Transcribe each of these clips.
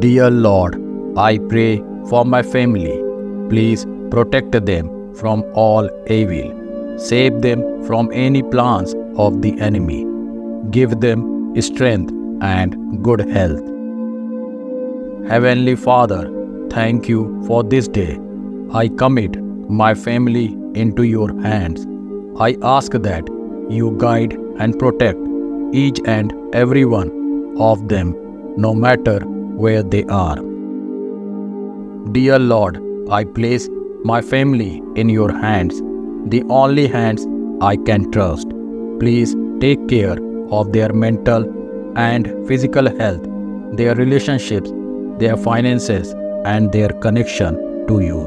Dear Lord, I pray for my family. Please protect them from all evil. Save them from any plans of the enemy. Give them strength and good health. Heavenly Father, thank you for this day. I commit my family into your hands. I ask that you guide and protect each and every one of them, no matter where they are. Dear Lord, I place my family in your hands, the only hands I can trust. Please take care of their mental and physical health, their relationships, their finances, and their connection to you.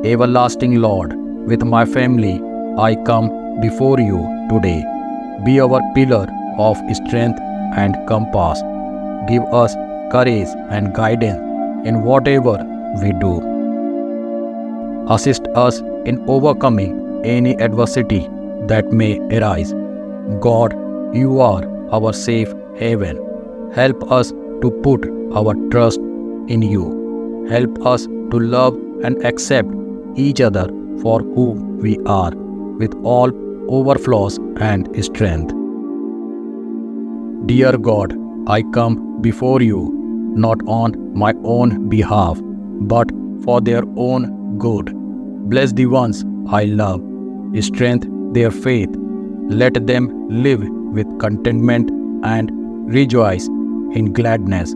Everlasting Lord, with my family, I come before you today. Be our pillar of strength and compass. Give us courage and guidance in whatever we do. Assist us in overcoming any adversity that may arise. God, you are our safe haven. Help us to put our trust in you. Help us to love and accept each other for who we are, with all overflows and strength. Dear God, I come before you not on my own behalf, but for their own good. Bless the ones I love, strengthen their faith. Let them live with contentment and rejoice in gladness.